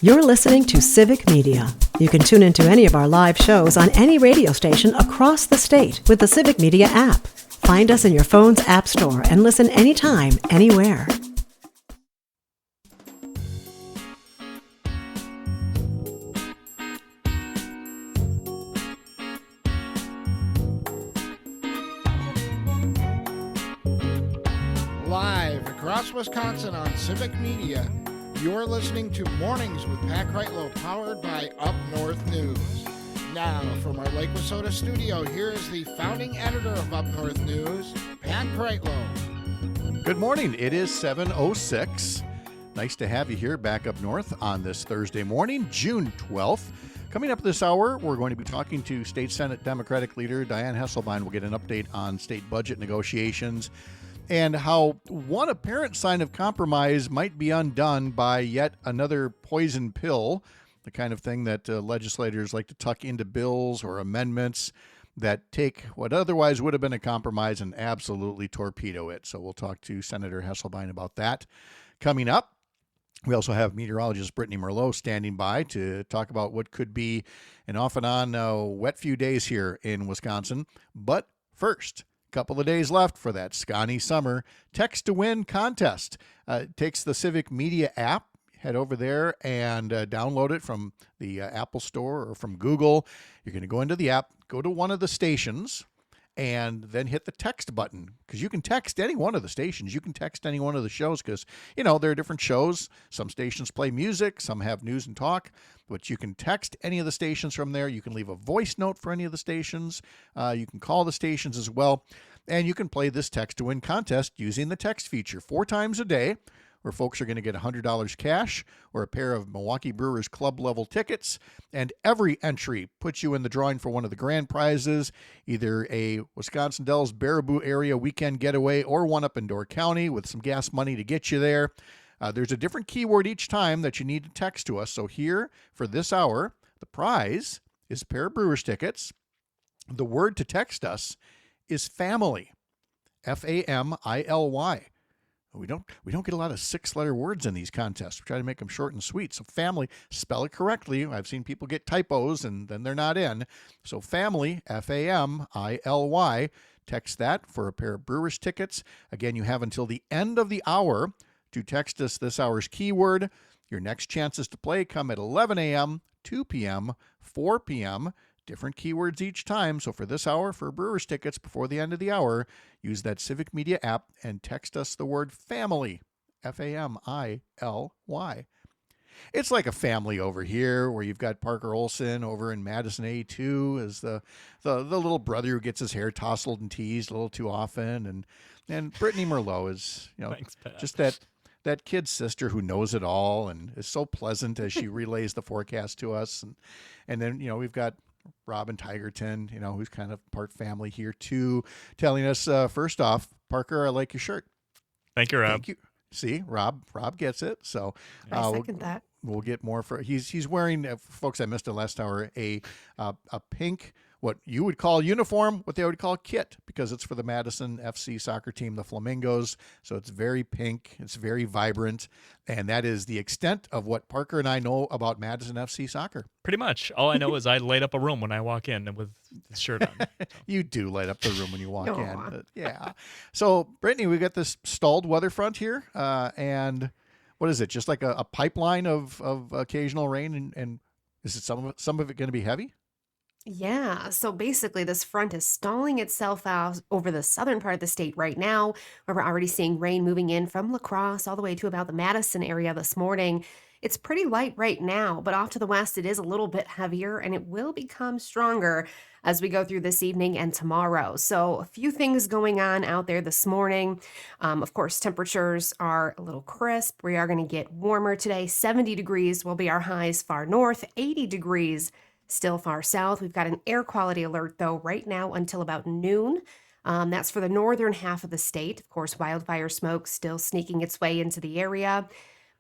You're listening to Civic Media. You can tune into any of our live shows on any radio station across the state with the Civic Media app. Find us in your phone's app store and listen anytime, anywhere. Live across Wisconsin on Civic Media, you're listening to Mornings with Pat Kreitlow, powered by Up North News. Now, from our Lake Wissota studio, here is the founding editor of Up North News, Pat Kreitlow. Good morning. It is 7:06. Nice to have you here back up north on this Thursday morning, June 12th. Coming up this hour, we're going to be talking to State Senate Democratic Leader Dianne Hesselbein. We'll get an update on state budget negotiations and how one apparent sign of compromise might be undone by yet another poison pill, the kind of thing that legislators like to tuck into bills or amendments that take what otherwise would have been a compromise and absolutely torpedo it. So we'll talk to Senator Hesselbein about that coming up. We also have meteorologist Brittany Merlot standing by to talk about what could be an off and on wet few days here in Wisconsin. But first, couple of days left for that Scotty Summer Text to Win contest. It takes the Civic Media app. Head over there and download it from the Apple Store or from Google. You're going to go into the app, go to one of the stations, and then hit the text button, because you can text any one of the stations. You can text any one of the shows because, you know, there are different shows. Some stations play music, some have news and talk, but you can text any of the stations from there. You can leave a voice note for any of the stations. You can call the stations as well, and you can play this Text to Win contest using the text feature 4 times a day, where folks are going to get $100 cash or a pair of Milwaukee Brewers club level tickets. And every entry puts you in the drawing for one of the grand prizes, either a Wisconsin Dells Baraboo area weekend getaway or one up in Door County with some gas money to get you there. There's a different keyword each time that you need to text to us. So here for this hour, the prize is a pair of Brewers tickets. The word to text us is family, F-A-M-I-L-Y. We don't get a lot of 6-letter words in these contests. We try to make them short and sweet. So family, spell it correctly. I've seen people get typos and then they're not in. So family, F-A-M-I-L-Y. Text that for a pair of Brewers tickets. Again, you have until the end of the hour to text us this hour's keyword. Your next chances to play come at 11 a.m., 2 p.m., 4 p.m., different keywords each time. So for this hour, for Brewers tickets before the end of the hour, use that Civic Media app and text us the word family, F-A-M-I-L-Y. It's like a family over here where you've got Parker Olson over in Madison A2 as the little brother who gets his hair tousled and teased a little too often. And Brittany Merlot is, you know, Thanks, Pat. just that kid's sister who knows it all and is so pleasant as she relays the forecast to us. And then, you know, we've got Robin Tigerton, you know, who's kind of part family here too, telling us, first off, Parker, I like your shirt. Thank you, Rob. Thank you. See, Rob gets it. So I second that. We'll get more for, he's wearing, folks, I missed it last hour, a pink, what you would call uniform, what they would call kit, because it's for the Madison FC soccer team, the Flamingos. So it's very pink. It's very vibrant. And that is the extent of what Parker and I know about Madison FC soccer. Pretty much. All I know is I light up a room when I walk in with the shirt on. You do light up the room when you walk in. Aw. Yeah. So, Brittany, we got this stalled weather front here. And what is it? Just like a pipeline of occasional rain? And is it some of it going to be heavy? Yeah, so basically, this front is stalling itself out over the southern part of the state right now, where we're already seeing rain moving in from La Crosse all the way to about the Madison area this morning. It's pretty light right now, but off to the west, it is a little bit heavier, and it will become stronger as we go through this evening and tomorrow. So a few things going on out there this morning. Of course, temperatures are a little crisp. We are going to get warmer today. 70 degrees will be our highs far north, 80 degrees still far south. We've got an air quality alert, though, right now until about noon. That's for the northern half of the state. Of course, wildfire smoke still sneaking its way into the area.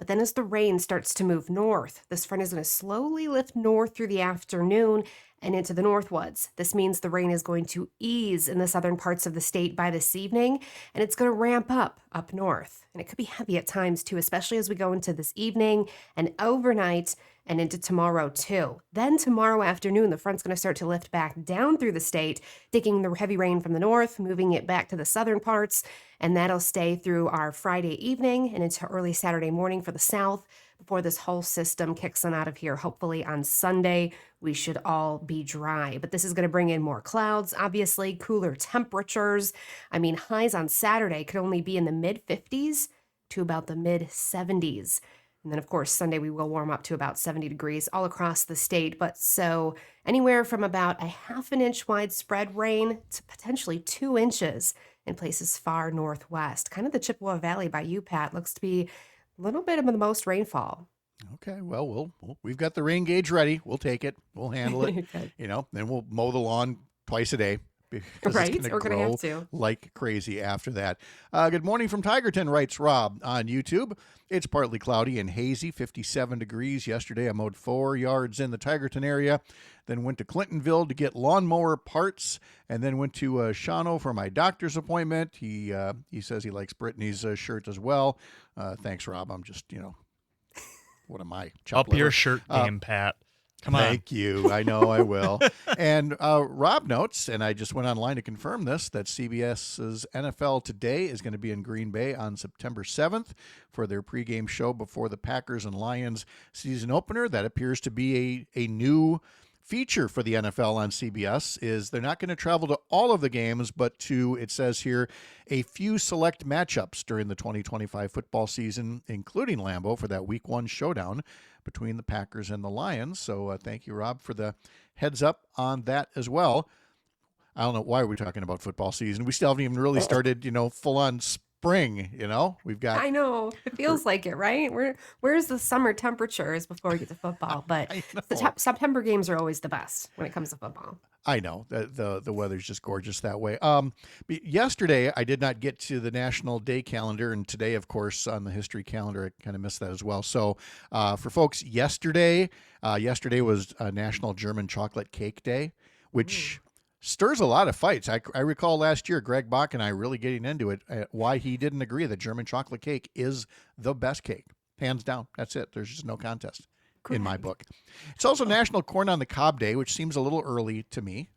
But then as the rain starts to move north, this front is going to slowly lift north through the afternoon and into the northwoods. This means the rain is going to ease in the southern parts of the state by this evening, and it's going to ramp up north. And it could be heavy at times too, especially as we go into this evening and overnight and into tomorrow too. Then tomorrow afternoon, the front's going to start to lift back down through the state, taking the heavy rain from the north, moving it back to the southern parts, and that'll stay through our Friday evening and into early Saturday morning for the south before this whole system kicks on out of here. Hopefully on Sunday, we should all be dry. But this is going to bring in more clouds, obviously, cooler temperatures. I mean, highs on Saturday could only be in the mid-50s to about the mid-70s. And then, of course, Sunday we will warm up to about 70 degrees all across the state. But so anywhere from about a ½ inch widespread rain to potentially 2 inches in places far northwest. Kind of the Chippewa Valley by you, Pat, looks to be a little bit of the most rainfall. Okay, well, we've got the rain gauge ready. We'll take it. We'll handle it. Good. Then we'll mow the lawn twice a day. Because Right? it's We're going going to to have grow to. like crazy after that. Good morning from Tigerton, writes Rob on YouTube. It's partly cloudy and hazy, 57 degrees. Yesterday I mowed 4 yards in the Tigerton area, then went to Clintonville to get lawnmower parts, and then went to Shawano for my doctor's appointment. He says he likes Brittany's shirt as well. Thanks, Rob. I'm just, what am I? Up your shirt game, Pat. Come on. Thank you. I know I will. And Rob notes, and I just went online to confirm this, that CBS's NFL Today is going to be in Green Bay on September 7th for their pregame show before the Packers and Lions season opener. That appears to be a new feature for the NFL on CBS. Is they're not going to travel to all of the games, but to, it says here, a few select matchups during the 2025 football season, including Lambeau for that Week 1 showdown between the Packers and the Lions. So thank you, Rob, for the heads up on that as well. I don't know why we're talking about football season. We still haven't even really started, full on spring, We've got. I know. It feels like it, right? Where's the summer temperatures before we get to football? But the September games are always the best when it comes to football. I know. The weather's just gorgeous that way. Yesterday, I did not get to the National Day calendar, and today, of course, on the history calendar, I kind of missed that as well. So for folks, yesterday was National German Chocolate Cake Day, which stirs a lot of fights. I recall last year, Greg Bach and I really getting into it, why he didn't agree that German chocolate cake is the best cake. Hands down. That's it. There's just no contest. In my book. It's also National Corn on the Cob Day, which seems a little early to me.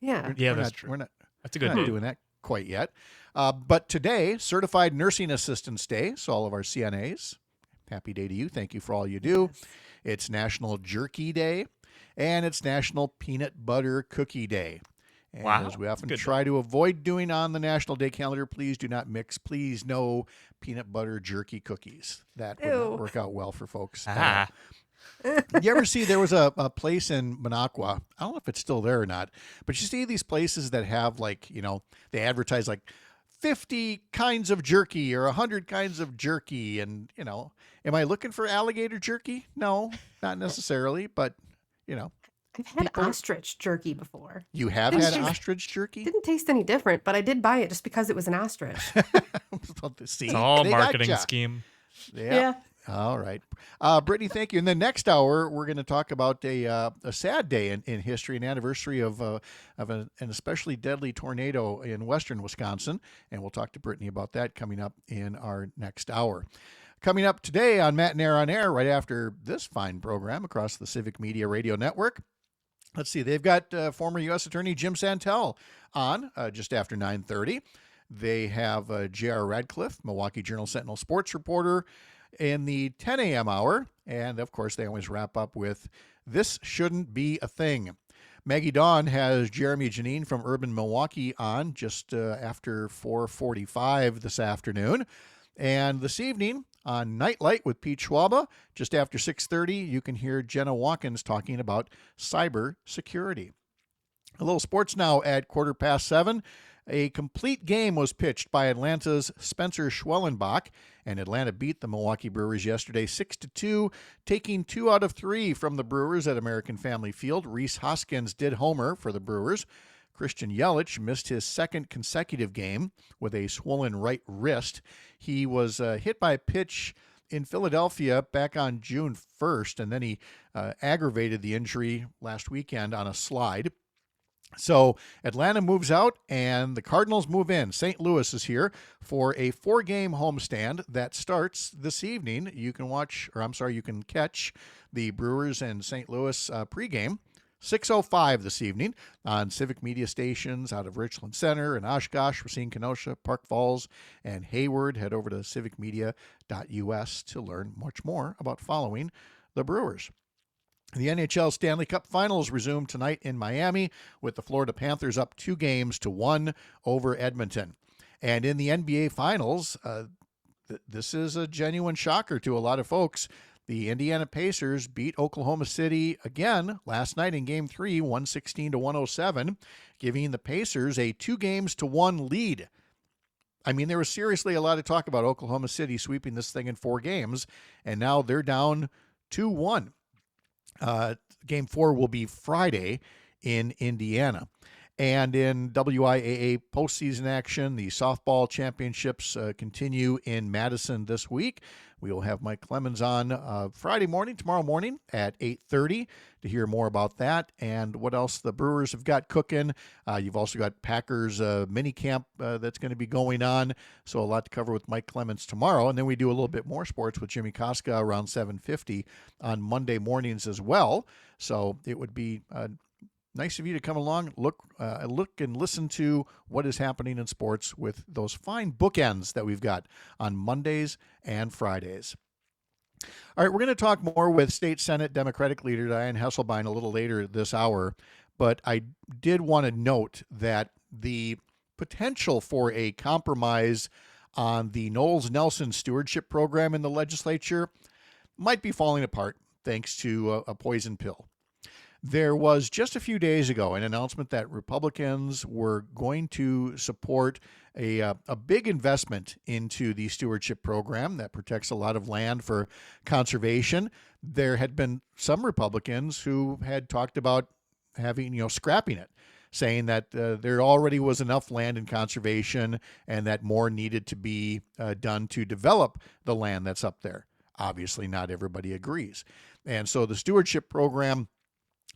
Yeah. That's true. That's a good not day. doing that quite yet. But today, Certified Nursing Assistants Day. So all of our CNAs, happy day to you. Thank you for all you do. Yes. It's National Jerky Day, and it's National Peanut Butter Cookie Day. And Wow. as we often Good try to avoid doing on the National Day calendar, please do not mix, please no peanut butter jerky cookies. That would not Ew. work out well for folks. Ah. You ever see, there was a place in Minocqua, I don't know if it's still there or not, but you see these places that have they advertise 50 kinds of jerky or 100 kinds of jerky. And, am I looking for alligator jerky? No, not necessarily, but, I've had ostrich jerky before. You have Didn't had taste- ostrich jerky? Didn't taste any different, but I did buy it just because it was an ostrich. See, It's all they marketing gotcha. scheme. Yeah. All right. Brittany, thank you. In the next hour, we're going to talk about a sad day in history, an anniversary of an especially deadly tornado in western Wisconsin. And we'll talk to Brittany about that coming up in our next hour. Coming up today on Matt and Air on Air, right after this fine program across the Civic Media Radio Network. Let's see, they've got former U.S. Attorney Jim Santel on just after 9:30. They have J.R. Radcliffe, Milwaukee Journal-Sentinel sports reporter, in the 10 a.m. hour. And, of course, they always wrap up with This Shouldn't Be a Thing. Maggie Dawn has Jeremy Janine from Urban Milwaukee on just after 4:45 this afternoon. And this evening on Nightlight with Pete Schwaba, just after 6:30, you can hear Jenna Watkins talking about cyber security. A little sports now at 7:15. A complete game was pitched by Atlanta's Spencer Schwellenbach, and Atlanta beat the Milwaukee Brewers yesterday 6-2, taking 2 out of 3 from the Brewers at American Family Field. Rhys Hoskins did homer for the Brewers. Christian Yelich missed his second consecutive game with a swollen right wrist. He was hit by a pitch in Philadelphia back on June 1st, and then he aggravated the injury last weekend on a slide. So Atlanta moves out and the Cardinals move in. St. Louis is here for a 4-game homestand that starts this evening. You can catch the Brewers and St. Louis pregame 6:05 this evening on Civic Media stations out of Richland Center and Oshkosh, Racine, Kenosha, Park Falls, and Hayward. Head over to civicmedia.us to learn much more about following the Brewers. The NHL Stanley Cup Finals resume tonight in Miami with the Florida Panthers up 2-1 over Edmonton. And in the NBA Finals, this is a genuine shocker to a lot of folks. The Indiana Pacers beat Oklahoma City again last night in Game 3, 116-107, giving the Pacers a 2-1 lead. I mean, there was seriously a lot of talk about Oklahoma City sweeping this thing in 4 games, and now they're down 2-1. Game 4 will be Friday in Indiana. And in WIAA postseason action, the softball championships continue in Madison this week. We will have Mike Clemens on tomorrow morning at 8:30 to hear more about that and what else the Brewers have got cooking. You've also got Packers mini camp that's going to be going on. So a lot to cover with Mike Clemens tomorrow. And then we do a little bit more sports with Jimmy Koska around 7:50 on Monday mornings as well. So it would be nice of you to come along, look and listen to what is happening in sports with those fine bookends that we've got on Mondays and Fridays. All right, we're going to talk more with State Senate Democratic Leader Dianne Hesselbein a little later this hour, but I did want to note that the potential for a compromise on the Knowles-Nelson stewardship program in the legislature might be falling apart thanks to a poison pill. There was just a few days ago an announcement that Republicans were going to support a big investment into the stewardship program that protects a lot of land for conservation. There had been some Republicans who had talked about scrapping it, saying that there already was enough land in conservation and that more needed to be done to develop the land that's up there. Obviously, not everybody agrees. And so the stewardship program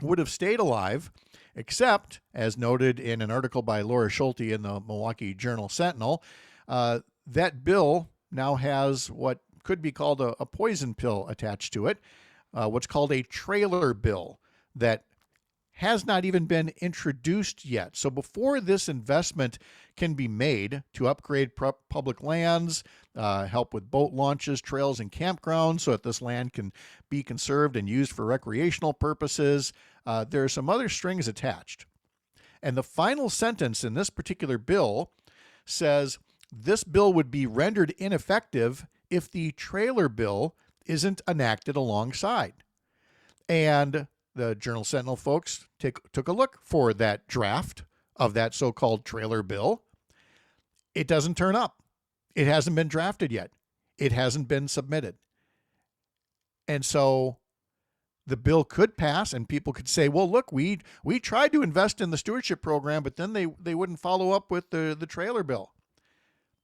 would have stayed alive, except, as noted in an article by Laura Schulte in the Milwaukee Journal-Sentinel, that bill now has what could be called a poison pill attached to it, what's called a trailer bill that has not even been introduced yet. So before this investment can be made to upgrade public lands, help with boat launches, trails, and campgrounds so that this land can be conserved and used for recreational purposes, there are some other strings attached. And the final sentence in this particular bill says this bill would be rendered ineffective if the trailer bill isn't enacted alongside. And the Journal-Sentinel folks took a look for that draft of that so-called trailer bill. It doesn't turn up. It hasn't been drafted yet. It hasn't been submitted. And so the bill could pass and people could say, well, look, we tried to invest in the stewardship program, but then they wouldn't follow up with the trailer bill,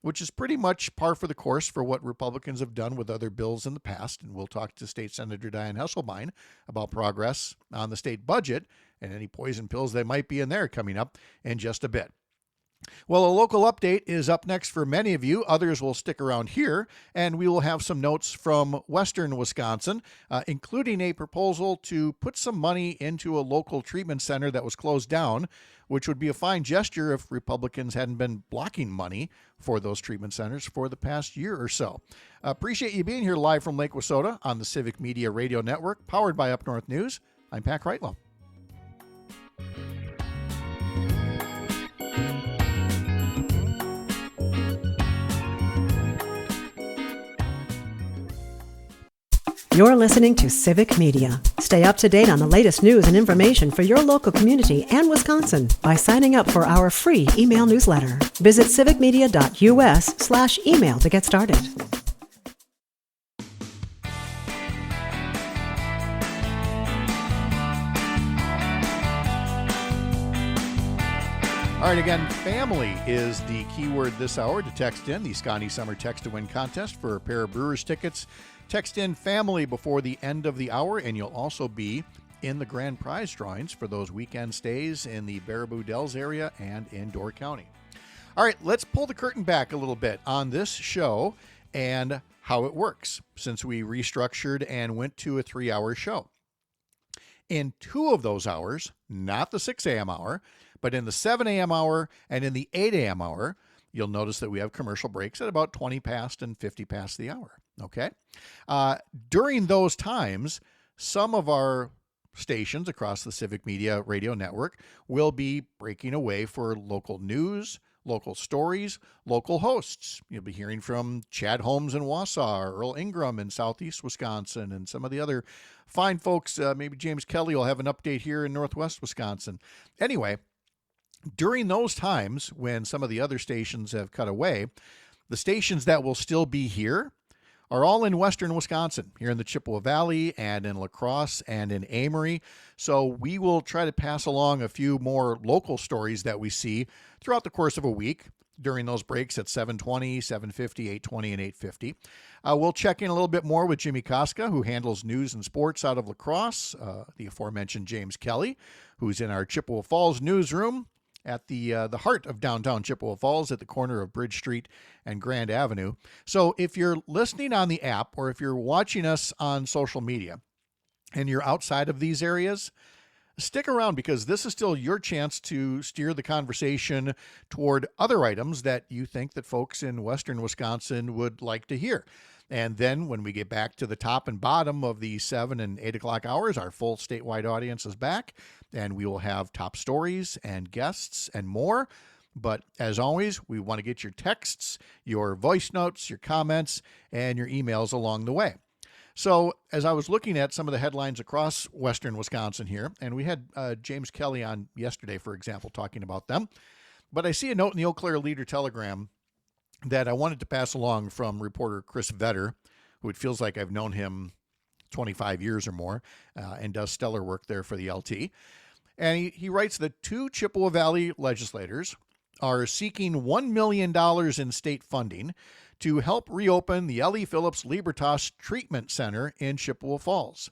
which is pretty much par for the course for what Republicans have done with other bills in the past. And we'll talk to State Senator Dianne Hesselbein about progress on the state budget and any poison pills that might be in there coming up in just a bit. Well, a local update is up next for many of you. Others will stick around here, and we will have some notes from western Wisconsin, including a proposal to put some money into a local treatment center that was closed down, which would be a fine gesture if Republicans hadn't been blocking money for those treatment centers for the past year or so. Appreciate you being here live from Lake Wissota on the Civic Media Radio Network, powered by Up North News. I'm Pat Kreitlow. You're listening to Civic Media. Stay up to date on the latest news and information for your local community and Wisconsin by signing up for our free email newsletter. Visit civicmedia.us/email to get started. All right, again, family is the key word this hour to text in the Scotty Summer Text to Win contest for a pair of Brewers tickets Text in family before the end of the hour, and you'll also be in the grand prize drawings for those weekend stays in the Baraboo Dells area and in Door County. All right, let's pull the curtain back a little bit on this show and how it works since we restructured and went to a 3-hour show. In 2 of those hours, not the 6 a.m. hour, but in the 7 a.m. hour and in the 8 a.m. hour, you'll notice that we have commercial breaks at about 20 past and 50 past the hour. Okay. During those times, some of our stations across the Civic Media radio network will be breaking away for local news, local stories, local hosts. You'll be hearing from Chad Holmes in Wausau, Earl Ingram in Southeast Wisconsin, and some of the other fine folks. Maybe James Kelly will have an update here in Northwest Wisconsin. Anyway, during those times when some of the other stations have cut away, the stations that will still be here are all in western Wisconsin, here in the Chippewa Valley and in La Crosse and in Amory. So we will try to pass along a few more local stories that we see throughout the course of a week during those breaks at 7:20, 7:50, 8:20, and 8:50. We'll check in a little bit more with Jimmy Koska, who handles news and sports out of La Crosse, the aforementioned James Kelly, who's in our Chippewa Falls newsroom at the heart of downtown Chippewa Falls at the corner of Bridge Street and Grand Avenue. So if you're listening on the app or if you're watching us on social media and you're outside of these areas, stick around because this is still your chance to steer the conversation toward other items that you think that folks in western Wisconsin would like to hear. And then when we get back to the top and bottom of the 7 and 8 o'clock hours, our full statewide audience is back, and we will have top stories and guests and more. But as always, we want to get your texts, your voice notes, your comments, and your emails along the way. So as I was looking at some of the headlines across western Wisconsin here, and we had James Kelly on yesterday, for example, talking about them, but I see a note in the Eau Claire Leader-Telegram that I wanted to pass along from reporter Chris Vetter, who it feels like I've known him 25 years or more, and does stellar work there for the LT. And he writes that 2 Chippewa Valley legislators are seeking $1 million in state funding to help reopen the L.E. Phillips Libertas Treatment Center in Chippewa Falls.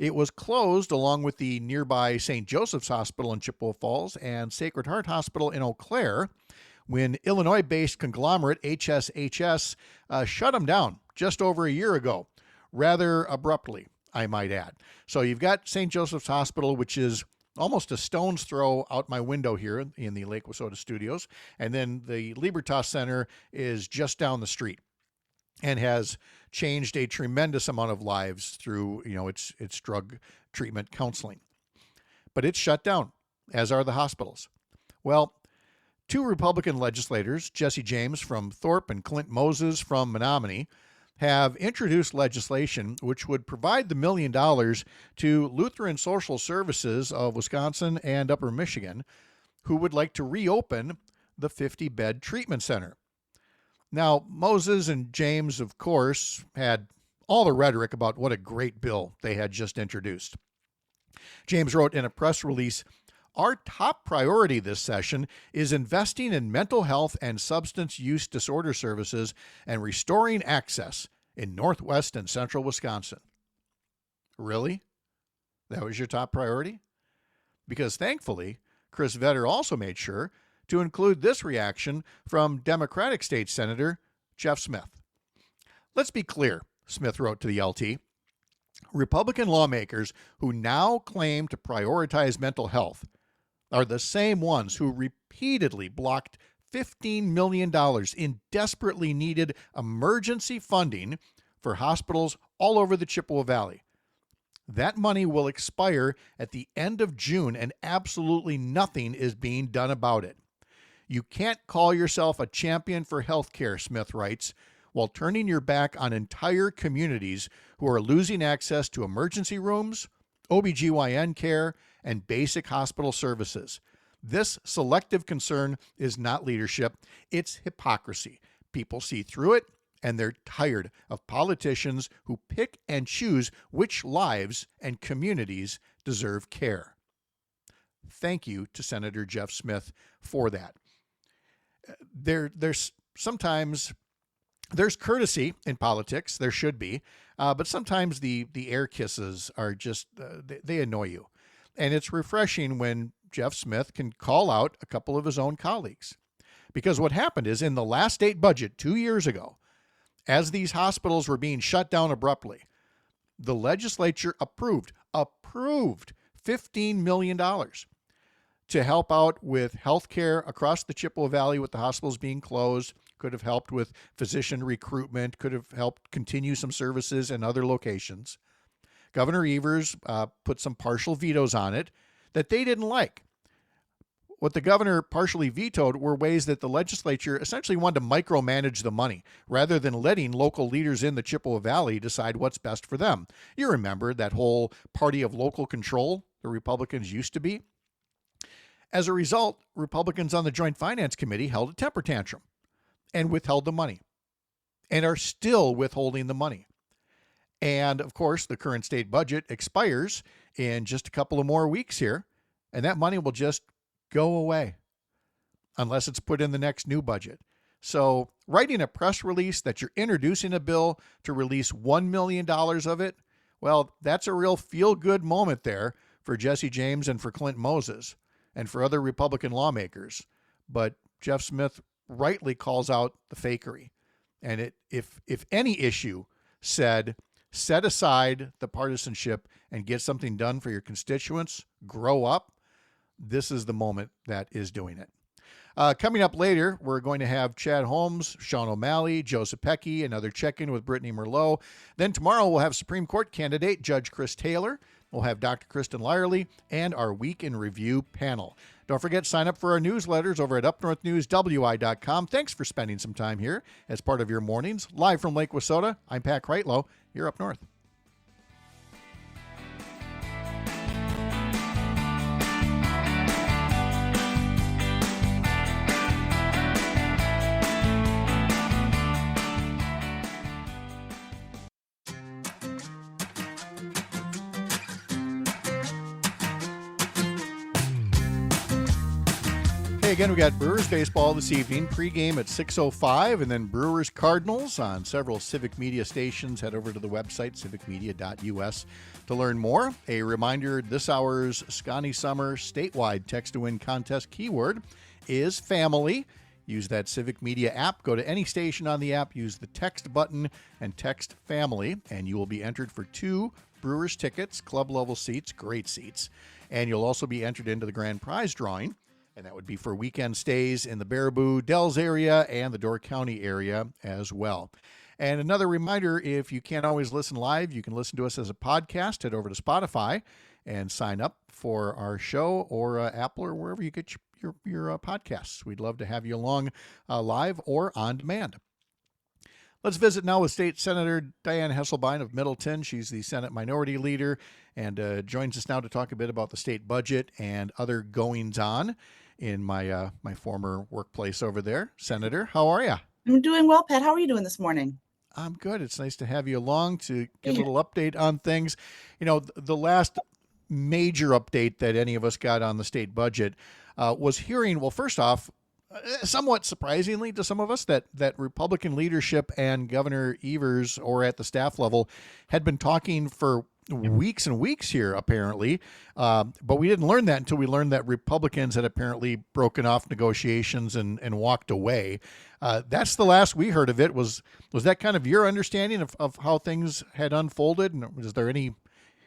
It was closed along with the nearby St. Joseph's Hospital in Chippewa Falls and Sacred Heart Hospital in Eau Claire when Illinois-based conglomerate HSHS shut them down just over a year ago, rather abruptly, I might add. So you've got St. Joseph's Hospital, which is almost a stone's throw out my window here in the Lake Wissota studios, and then the Libertas Center is just down the street and has changed a tremendous amount of lives through its drug treatment counseling. But it's shut down, as are the hospitals. Well, 2 Republican legislators, Jesse James from Thorpe and Clint Moses from Menominee, have introduced legislation which would provide the $1 million to Lutheran Social Services of Wisconsin and Upper Michigan, who would like to reopen the 50-bed treatment center. Now, Moses and James, of course, had all the rhetoric about what a great bill they had just introduced. James wrote in a press release, "Our top priority this session is investing in mental health and substance use disorder services and restoring access in Northwest and Central Wisconsin." Really? That was your top priority? Because thankfully, Chris Vetter also made sure to include this reaction from Democratic State Senator Jeff Smith. "Let's be clear," Smith wrote to the LT. "Republican lawmakers who now claim to prioritize mental health are the same ones who repeatedly blocked $15 million in desperately needed emergency funding for hospitals all over the Chippewa Valley. That money will expire at the end of June, and absolutely nothing is being done about it. You can't call yourself a champion for health care," Smith writes, "while turning your back on entire communities who are losing access to emergency rooms, OBGYN care, and basic hospital services. This selective concern is not leadership, it's hypocrisy. People see through it, and they're tired of politicians who pick and choose which lives and communities deserve care." Thank you to Senator Jeff Smith for that. There's sometimes There's courtesy in politics. There should be. But sometimes the air kisses are just, they annoy you. And it's refreshing when Jeff Smith can call out a couple of his own colleagues. Because what happened is in the last state budget 2 years ago, as these hospitals were being shut down abruptly, the legislature approved $15 million to help out with health care across the Chippewa Valley with the hospitals being closed, could have helped with physician recruitment, could have helped continue some services in other locations. Governor Evers put some partial vetoes on it that they didn't like. What the governor partially vetoed were ways that the legislature essentially wanted to micromanage the money rather than letting local leaders in the Chippewa Valley decide what's best for them. You remember that whole party of local control the Republicans used to be? As a result, Republicans on the Joint Finance Committee held a temper tantrum and withheld the money and are still withholding the money. And of course, the current state budget expires in just a couple of more weeks here, and that money will just go away unless it's put in the next new budget. So writing a press release that you're introducing a bill to release $1 million of it, well, that's a real feel-good moment there for Jesse James and for Clint Moses and for other Republican lawmakers. But Jeff Smith rightly calls out the fakery. And if any issue said, set aside the partisanship and get something done for your constituents, grow up, this is the moment that is doing it. Coming up later, we're going to have Chad Holmes, Sean O'Malley, Joe Zepecki, another check-in with Brittany Merlot. Then tomorrow we'll have Supreme Court candidate Judge Chris Taylor. We'll have Dr. Kristen Lyerly and our Week in Review panel. Don't forget, sign up for our newsletters over at upnorthnewswi.com. Thanks for spending some time here as part of your mornings. Live from Lake Wissota, I'm Pat Kreitlow. You're Up North. Hey, again, we got Brewers baseball this evening, pregame at 6:05, and then Brewers Cardinals on several Civic Media stations. Head over to the website, civicmedia.us, to learn more. A reminder, this hour's Scotty Summer statewide text-to-win contest keyword is family. Use that Civic Media app. Go to any station on the app, use the text button, and text family, and you will be entered for 2 Brewers tickets, club-level seats, great seats. And you'll also be entered into the grand prize drawing. And that would be for weekend stays in the Baraboo, Dells area and the Door County area as well. And another reminder, if you can't always listen live, you can listen to us as a podcast. Head over to Spotify and sign up for our show, or Apple, or wherever you get your podcasts. We'd love to have you along live or on demand. Let's visit now with State Senator Dianne Hesselbein of Middleton. She's the Senate Minority Leader and joins us now to talk a bit about the state budget and other goings-on in my former workplace over there. Senator, how are you? I'm doing well, Pat. How are you doing this morning? I'm good. It's nice to have you along to get a little update on things. You know, the last major update that any of us got on the state budget was hearing, well, first off, somewhat surprisingly to some of us, that Republican leadership and Governor Evers, or at the staff level, had been talking for weeks and weeks here, apparently. But we didn't learn that until we learned that Republicans had apparently broken off negotiations and walked away. That's the last we heard of it. Was that kind of your understanding of how things had unfolded? And is there any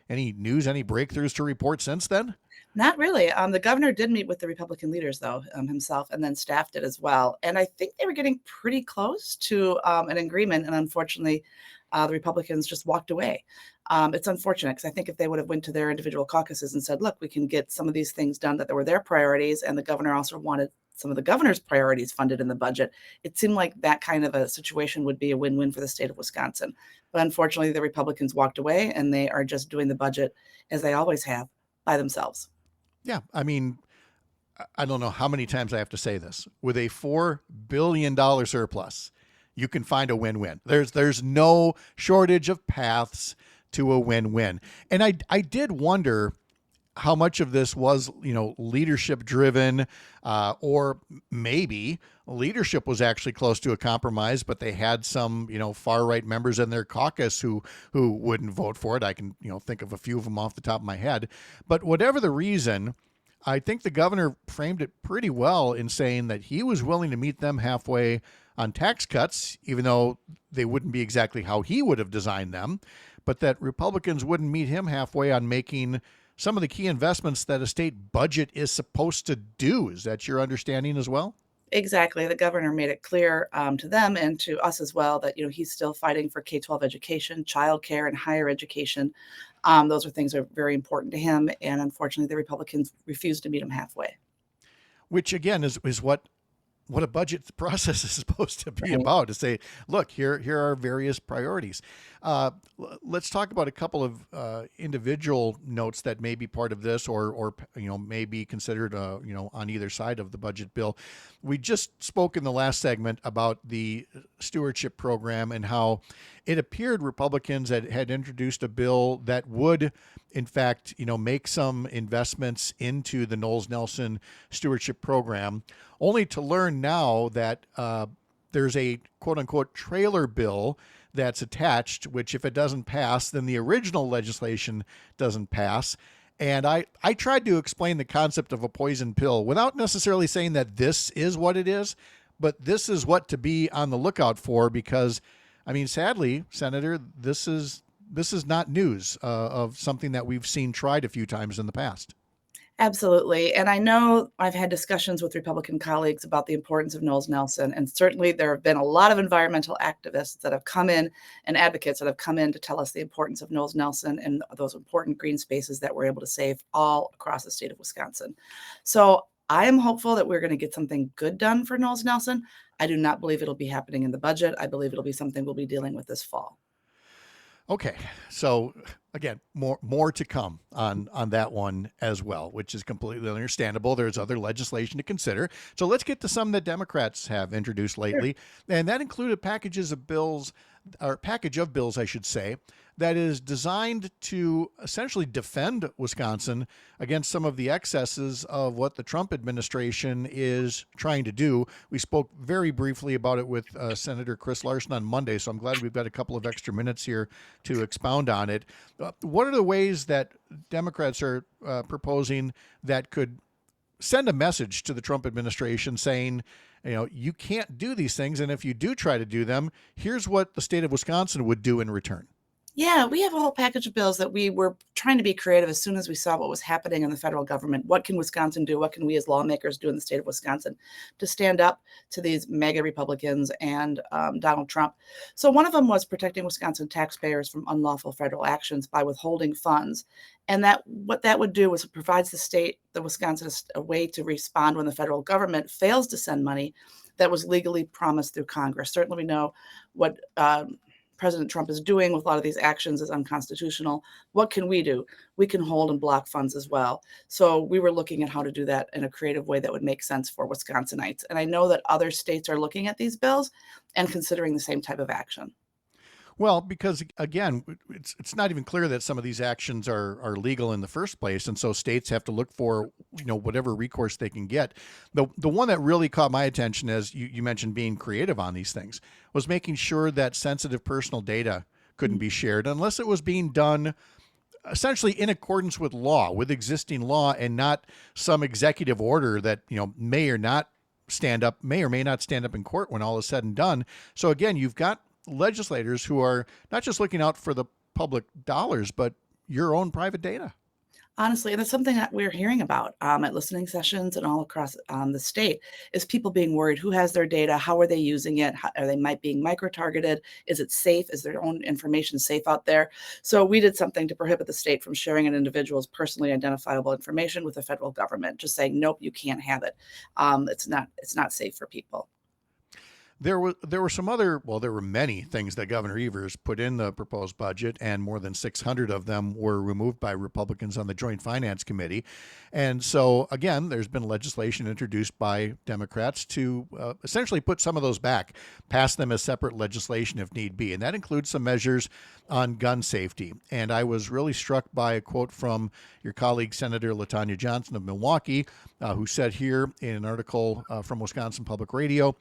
news, any breakthroughs to report since then? Not really. The governor did meet with the Republican leaders, though, himself, and then staff did as well. And I think they were getting pretty close to an agreement. And unfortunately, the Republicans just walked away. It's unfortunate, because I think if they would have went to their individual caucuses and said, look, we can get some of these things done that were their priorities, and the governor also wanted some of the governor's priorities funded in the budget, it seemed like that kind of a situation would be a win-win for the state of Wisconsin. But unfortunately, the Republicans walked away, and they are just doing the budget as they always have, by themselves. Yeah, I mean, I don't know how many times I have to say this. With a $4 billion surplus, you can find a win-win. There's no shortage of paths to a win-win. And I did wonder, how much of this was, leadership driven, or maybe leadership was actually close to a compromise, but they had some, far right members in their caucus who wouldn't vote for it. I can, think of a few of them off the top of my head. But whatever the reason, I think the governor framed it pretty well in saying that he was willing to meet them halfway on tax cuts, even though they wouldn't be exactly how he would have designed them, but that Republicans wouldn't meet him halfway on making some of the key investments that a state budget is supposed to do. Is that your understanding as well? Exactly. The governor made it clear to them and to us as well that he's still fighting for K-12 education, childcare, and higher education. Those are things that are very important to him, and unfortunately, the Republicans refused to meet him halfway. Which again is what a budget process is supposed to be Right. about, to say, look, here are various priorities. Let's talk about a couple of individual notes that may be part of this, or may be considered on either side of the budget bill. We just spoke in the last segment about the stewardship program and how it appeared Republicans had introduced a bill that would, in fact, make some investments into the Knowles-Nelson stewardship program, only to learn now that there's a quote-unquote trailer bill that's attached, which if it doesn't pass, then the original legislation doesn't pass. And I tried to explain the concept of a poison pill without necessarily saying that this is what it is, but this is what to be on the lookout for, because, sadly, Senator, this is not news of something that we've seen tried a few times in the past. Absolutely. And I know I've had discussions with Republican colleagues about the importance of Knowles-Nelson. And certainly there have been a lot of environmental activists that have come in and advocates that have come in to tell us the importance of Knowles-Nelson and those important green spaces that we're able to save all across the state of Wisconsin. So I am hopeful that we're going to get something good done for Knowles-Nelson. I do not believe it'll be happening in the budget. I believe it'll be something we'll be dealing with this fall. Okay, so again, more to come on that one as well, which is completely understandable. There's other legislation to consider. So let's get to some that Democrats have introduced lately, and that included package of bills, I should say, that is designed to essentially defend Wisconsin against some of the excesses of what the Trump administration is trying to do. We spoke very briefly about it with Senator Chris Larson on Monday, so I'm glad we've got a couple of extra minutes here to expound on it. What are the ways that Democrats are proposing that could send a message to the Trump administration saying, you can't do these things, and if you do try to do them, here's what the state of Wisconsin would do in return? Yeah, we have a whole package of bills that we were trying to be creative as soon as we saw what was happening in the federal government. What can Wisconsin do? What can we as lawmakers do in the state of Wisconsin to stand up to these mega Republicans and Donald Trump? So one of them was protecting Wisconsin taxpayers from unlawful federal actions by withholding funds. And what that would do was it provides the state, the Wisconsin, a way to respond when the federal government fails to send money that was legally promised through Congress. Certainly we know what President Trump is doing with a lot of these actions is unconstitutional. What can we do? We can hold and block funds as well. So we were looking at how to do that in a creative way that would make sense for Wisconsinites. And I know that other states are looking at these bills and considering the same type of action. Well, because again, it's not even clear that some of these actions are legal in the first place, and so states have to look for whatever recourse they can get. The one that really caught my attention, as you mentioned, being creative on these things, was making sure that sensitive personal data couldn't be shared unless it was being done essentially in accordance with law, with existing law, and not some executive order that may or may not stand up in court when all is said and done. So again, you've got legislators who are not just looking out for the public dollars, but your own private data. Honestly, and that's something that we're hearing about at listening sessions and all across the state, is people being worried. Who has their data? How are they using it? Are they being micro-targeted? Is it safe? Is their own information safe out there? So we did something to prohibit the state from sharing an individual's personally identifiable information with the federal government, just saying, nope, you can't have it. It's not safe for people. There were some other, well, there were many things that Governor Evers put in the proposed budget, and more than 600 of them were removed by Republicans on the Joint Finance Committee. And so, again, there's been legislation introduced by Democrats to essentially put some of those back, pass them as separate legislation if need be. And that includes some measures on gun safety. And I was really struck by a quote from your colleague, Senator LaTanya Johnson of Milwaukee, who said here in an article from Wisconsin Public Radio,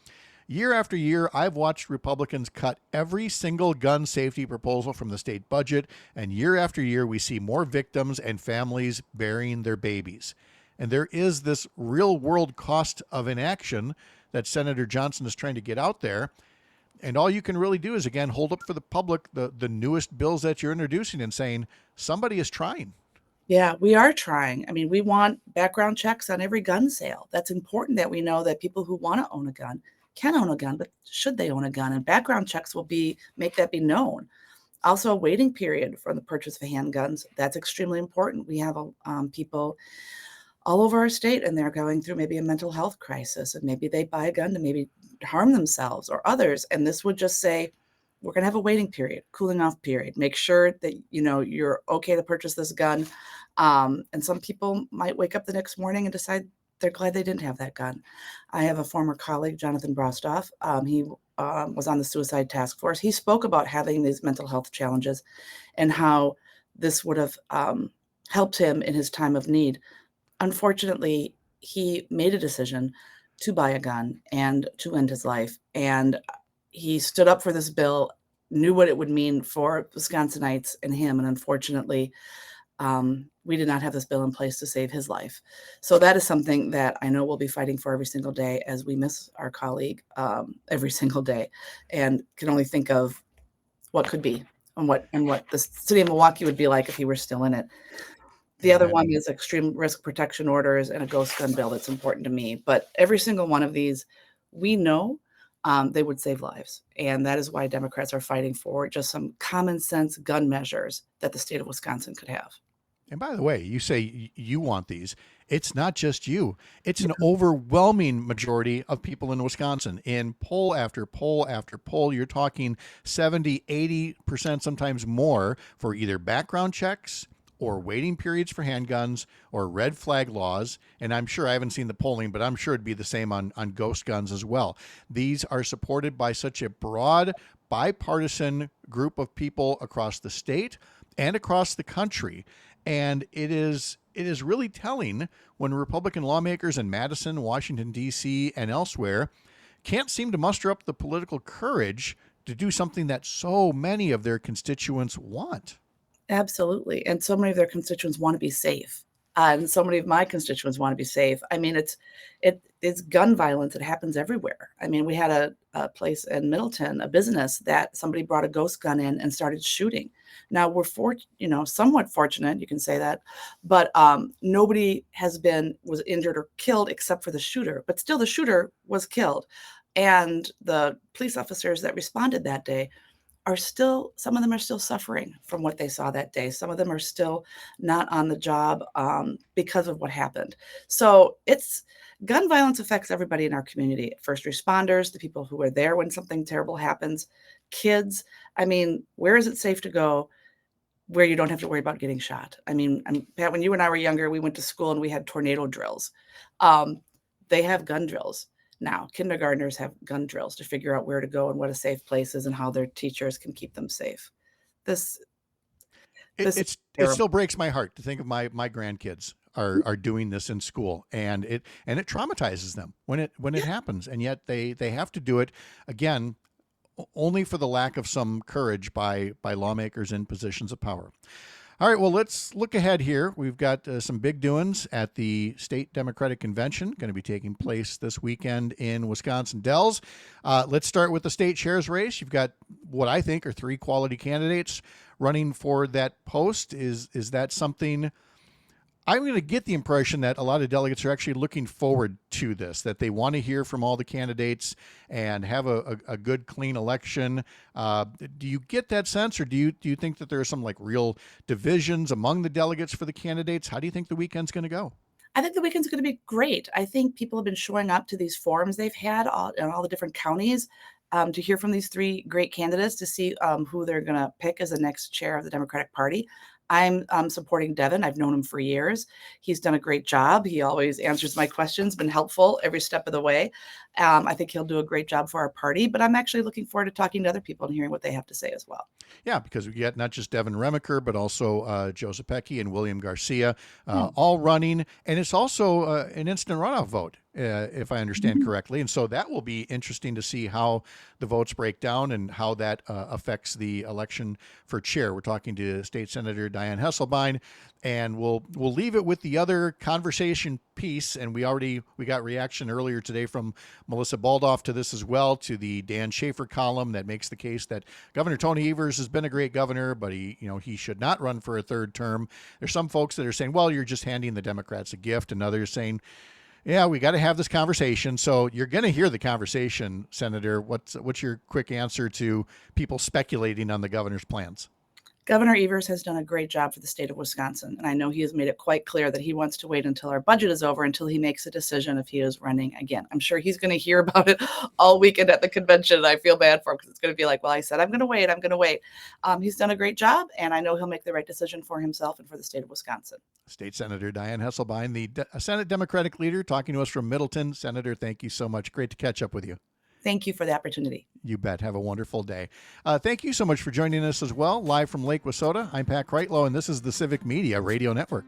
"Year after year, I've watched Republicans cut every single gun safety proposal from the state budget, and year after year, we see more victims and families burying their babies." And there is this real-world cost of inaction that Senator Johnson is trying to get out there. And all you can really do is, again, hold up for the public the newest bills that you're introducing and saying somebody is trying. Yeah, we are trying. I mean, we want background checks on every gun sale. That's important that we know that people who want to own a gun can own a gun, but should they own a gun? And background checks will make that be known. Also, a waiting period for the purchase of handguns. That's extremely important. We have people all over our state, and they're going through maybe a mental health crisis, and maybe they buy a gun to maybe harm themselves or others. And this would just say, we're going to have a waiting period, cooling off period. Make sure that you're okay to purchase this gun. And some people might wake up the next morning and decide they're glad they didn't have that gun. I have a former colleague, Jonathan Brostoff. He was on the suicide task force. He spoke about having these mental health challenges and how this would have helped him in his time of need. Unfortunately, he made a decision to buy a gun and to end his life. And he stood up for this bill, knew what it would mean for Wisconsinites and him. And unfortunately, we did not have this bill in place to save his life. So that is something that I know we'll be fighting for every single day, as we miss our colleague every single day, and can only think of what could be and what the city of Milwaukee would be like if he were still in it. The other one is extreme risk protection orders and a ghost gun bill that's important to me. But every single one of these, we know they would save lives. And that is why Democrats are fighting for just some common sense gun measures that the state of Wisconsin could have. And by the way, you say you want these. It's not just you. It's an overwhelming majority of people in Wisconsin. In poll after poll after poll, you're talking 70, 80%, sometimes more, for either background checks or waiting periods for handguns or red flag laws. And I'm sure, I haven't seen the polling, but I'm sure it'd be the same on ghost guns as well. These are supported by such a broad, bipartisan group of people across the state and across the country. And it is really telling when Republican lawmakers in Madison, Washington, D.C., and elsewhere can't seem to muster up the political courage to do something that so many of their constituents want. Absolutely. And so many of their constituents want to be safe. And so many of my constituents want to be safe. I mean, it's gun violence. It happens everywhere. I mean, we had a place in Middleton, a business, that somebody brought a ghost gun in and started shooting. Now we're somewhat fortunate, you can say that, but nobody was injured or killed except for the shooter. But still, the shooter was killed, and the police officers that responded that day some of them are still suffering from what they saw that day. Some of them are still not on the job because of what happened. So gun violence affects everybody in our community. First responders, the people who are there when something terrible happens, kids. I mean, where is it safe to go where you don't have to worry about getting shot? I mean, Pat, when you and I were younger, we went to school and we had tornado drills. They have gun drills. Now, kindergartners have gun drills to figure out where to go and what a safe place is and how their teachers can keep them safe. It still breaks my heart to think of my grandkids are doing this in school, and it traumatizes them when it happens, and yet they have to do it again only for the lack of some courage by lawmakers in positions of power. All right, well, let's look ahead here. We've got some big doings at the State Democratic Convention going to be taking place this weekend in Wisconsin Dells. Let's start with the state chair's race. You've got what I think are three quality candidates running for that post. Is that something? I'm going to get the impression that a lot of delegates are actually looking forward to this, that they want to hear from all the candidates and have a good, clean election. Do you get that sense, or do you think that there are some real divisions among the delegates for the candidates? How do you think the weekend's going to go? I think the weekend's going to be great. I think people have been showing up to these forums they've had in all the different counties to hear from these three great candidates to see who they're going to pick as the next chair of the Democratic Party. I'm supporting Devin. I've known him for years. He's done a great job. He always answers my questions, been helpful every step of the way. I think he'll do a great job for our party, but I'm actually looking forward to talking to other people and hearing what they have to say as well. Yeah, because we get not just Devin Remaker, but also Joseph Pecky and William Garcia all running. And it's also an instant runoff vote, if I understand correctly. And so that will be interesting to see how the votes break down and how that affects the election for chair. We're talking to State Senator Dianne Hesselbein, and we'll leave it with the other conversation piece. And we got reaction earlier today from Melissa Baldoff to this as well, to the Dan Schaefer column that makes the case that Governor Tony Evers has been a great governor, but he should not run for a third term. There's some folks that are saying, well, you're just handing the Democrats a gift, and others saying, yeah, we got to have this conversation. So you're going to hear the conversation, Senator. What's your quick answer to people speculating on the governor's plans? Governor Evers has done a great job for the state of Wisconsin, and I know he has made it quite clear that he wants to wait until our budget is over until he makes a decision if he is running again. I'm sure he's going to hear about it all weekend at the convention, and I feel bad for him because it's going to be like, well, I said, I'm going to wait. He's done a great job, and I know he'll make the right decision for himself and for the state of Wisconsin. State Senator Dianne Hesselbein, the Senate Democratic leader, talking to us from Middleton. Senator, thank you so much. Great to catch up with you. Thank you for the opportunity. You bet. Have a wonderful day. Thank you so much for joining us as well. Live from Lake Wissota, I'm Pat Kreitlow, and this is the Civic Media Radio Network.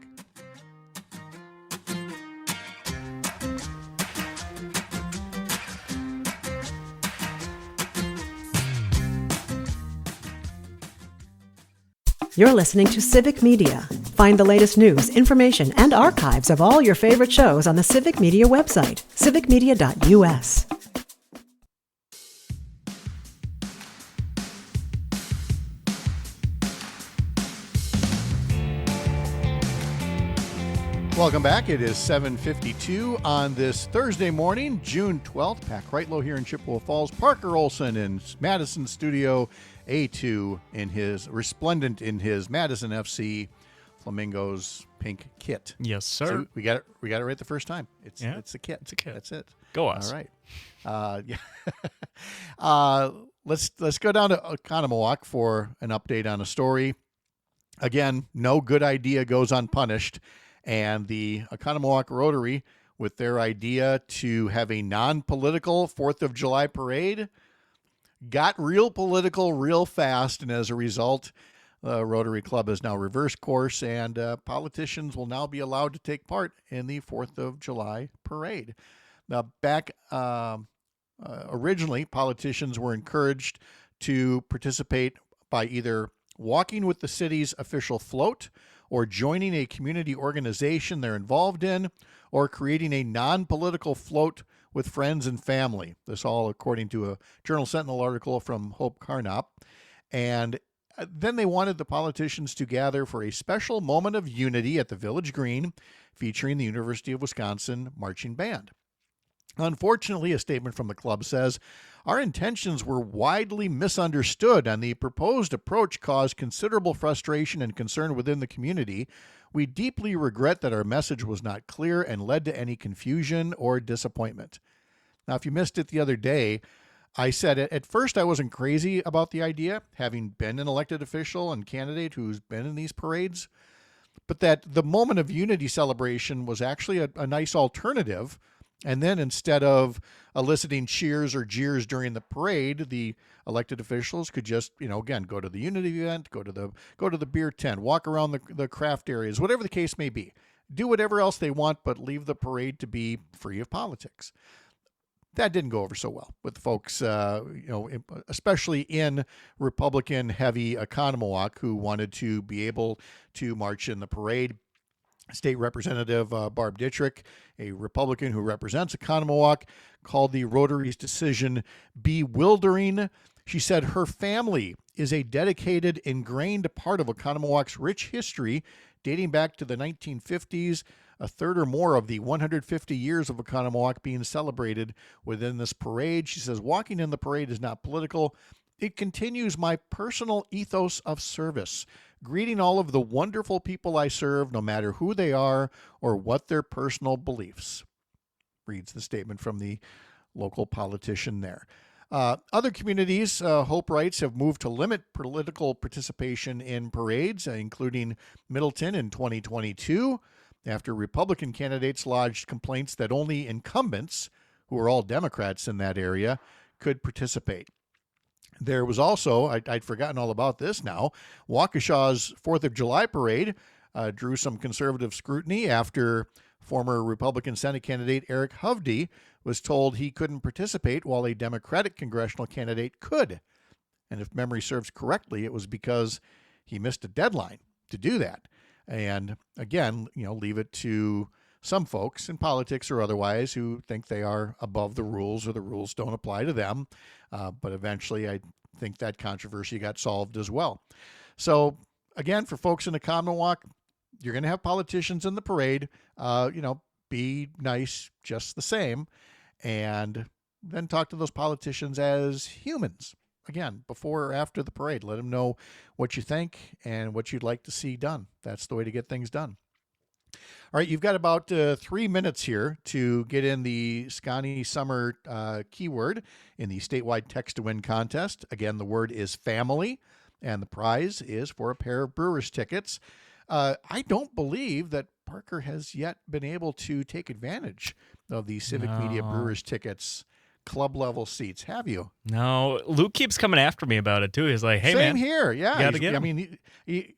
You're listening to Civic Media. Find the latest news, information, and archives of all your favorite shows on the Civic Media website, civicmedia.us. Welcome back. It is 7:52 on this Thursday morning, June 12th. Pat Kreitlow here in Chippewa Falls. Parker Olson in Madison Studio A2 resplendent in his Madison FC Flamingos pink kit. Yes, sir. So we got it right the first time. It's a kit. It's a kit. That's it. Go us. All right. Let's go down to Oconomowoc for an update on a story. Again, no good idea goes unpunished. And the Oconomowoc Rotary, with their idea to have a non-political 4th of July parade, got real political real fast. And as a result, the Rotary Club has now reversed course, and politicians will now be allowed to take part in the 4th of July parade. Now, originally, politicians were encouraged to participate by either walking with the city's official float, or joining a community organization they're involved in, or creating a non-political float with friends and family. This all according to a Journal Sentinel article from Hope Carnop. And then they wanted the politicians to gather for a special moment of unity at the Village Green, featuring the University of Wisconsin Marching Band. Unfortunately, a statement from the club says, our intentions were widely misunderstood, and the proposed approach caused considerable frustration and concern within the community. We deeply regret that our message was not clear and led to any confusion or disappointment. Now, if you missed it the other day, I said at first I wasn't crazy about the idea, having been an elected official and candidate who's been in these parades, but that the moment of unity celebration was actually a nice alternative. And then instead of eliciting cheers or jeers during the parade, the elected officials could just, again, go to the unity event, go to the beer tent, walk around the craft areas, whatever the case may be. Do whatever else they want, but leave the parade to be free of politics. That didn't go over so well with folks, especially in Republican-heavy Oconomowoc, who wanted to be able to march in the parade. State Representative Barb Dittrich, a Republican who represents Oconomowoc, called the Rotary's decision bewildering. She said her family is a dedicated, ingrained part of Oconomowoc's rich history dating back to the 1950s, a third or more of the 150 years of Oconomowoc being celebrated within this parade. She says, walking in the parade is not political. It continues my personal ethos of service, greeting all of the wonderful people I serve, no matter who they are or what their personal beliefs. Reads the statement from the local politician there. Other communities, Hope writes, have moved to limit political participation in parades, including Middleton in 2022, after Republican candidates lodged complaints that only incumbents, who are all Democrats in that area, could participate. There was also, I'd forgotten all about this now, Waukesha's 4th of July parade drew some conservative scrutiny after former Republican Senate candidate Eric Hovde was told he couldn't participate while a Democratic congressional candidate could. And if memory serves correctly, it was because he missed a deadline to do that. And again, leave it to some folks in politics or otherwise who think they are above the rules or the rules don't apply to them. But eventually, I think that controversy got solved as well. So again, for folks in the Commonwealth, you're going to have politicians in the parade, be nice just the same, and then talk to those politicians as humans. Again, before or after the parade, let them know what you think and what you'd like to see done. That's the way to get things done. All right, you've got about 3 minutes here to get in the Scotty Summer keyword in the statewide text to win contest. Again, the word is family, and the prize is for a pair of Brewers tickets. I don't believe that Parker has yet been able to take advantage of the Civic Media Brewers tickets club level seats. Have you? No, Luke keeps coming after me about it too. He's like, "Hey, Same man, here. Yeah, you gotta get 'em." I mean,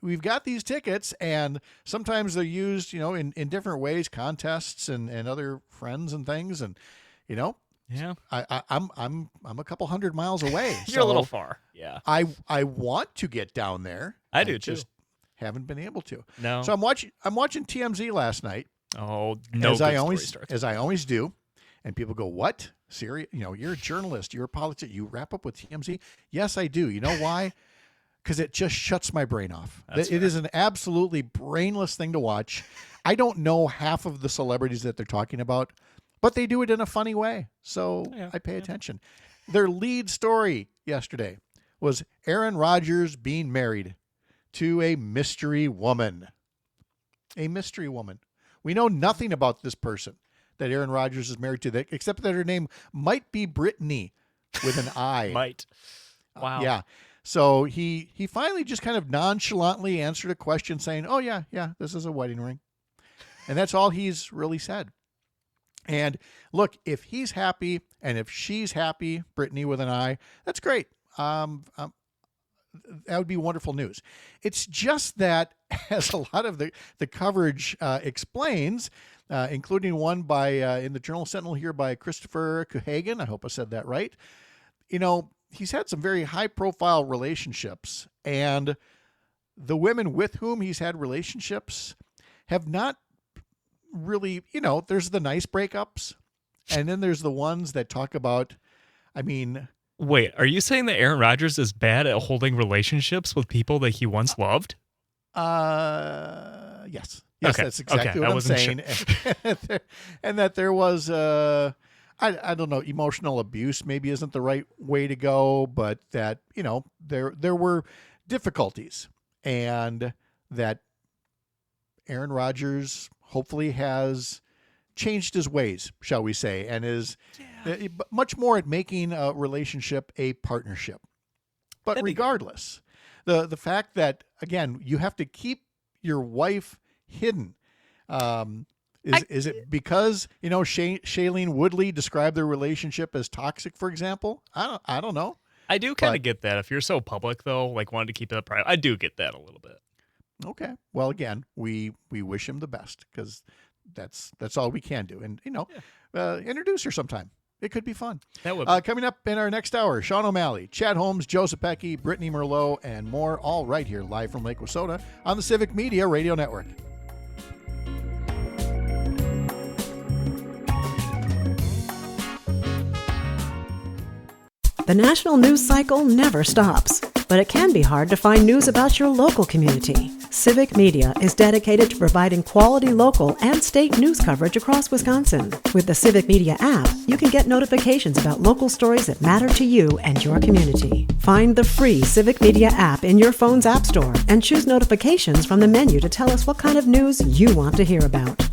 we've got these tickets, and sometimes they're used, in different ways, contests and other friends and things, and Yeah, I'm a couple 100 miles away. you're a little far. Yeah, I want to get down there. I do just too. haven't been able to. No. So I'm watching TMZ last night. Oh no, as good I story always starts. as I always do, and people go, "What? Serious? You're a journalist. You're a politician. You wrap up with TMZ?" Yes, I do. You know why? Because it just shuts my brain off. That's It fair. is an absolutely brainless thing to watch. I don't know half of the celebrities that they're talking about, but they do it in a funny way. So Yeah, I pay attention. Their lead story yesterday was Aaron Rodgers being married to a mystery woman. A mystery woman. We know nothing about this person that Aaron Rodgers is married to, except that her name might be Brittany with an I. Might. Wow. Yeah. So he finally just kind of nonchalantly answered a question saying, "Oh, yeah, this is a wedding ring." And that's all he's really said. And look, if he's happy and if she's happy, Brittany with an I, that's great. That would be wonderful news. It's just that, as a lot of the coverage explains, including one by in the Journal Sentinel here by Christopher Kuhagen, I hope I said that right. He's had some very high-profile relationships, and the women with whom he's had relationships have not really, there's the nice breakups, and then there's the ones that talk about, Wait, are you saying that Aaron Rodgers is bad at holding relationships with people that he once loved? Yes. Yes, Okay. that's exactly Okay, what I I'm wasn't saying. And that there was, I don't know, emotional abuse maybe isn't the right way to go, but that, there were difficulties, and that Aaron Rodgers hopefully has changed his ways, shall we say, and is much more at making a relationship a partnership. But That'd be regardless, the fact that, again, you have to keep your wife hidden. Is it because, Shailene Woodley described their relationship as toxic, for example? I don't know. I do kind But- of get that. If you're so public, though, like wanting to keep it private, I do get that a little bit. Okay. Well, again, we wish him the best, because that's all we can do. And, introduce her sometime. It could be fun. That would. Coming up in our next hour, Sean O'Malley, Chad Holmes, Joseph Pecky, Brittany Merlot, and more, all right here live from Lake Wissota on the Civic Media Radio Network. The national news cycle never stops, but it can be hard to find news about your local community. Civic Media is dedicated to providing quality local and state news coverage across Wisconsin. With the Civic Media app, you can get notifications about local stories that matter to you and your community. Find the free Civic Media app in your phone's app store and choose notifications from the menu to tell us what kind of news you want to hear about.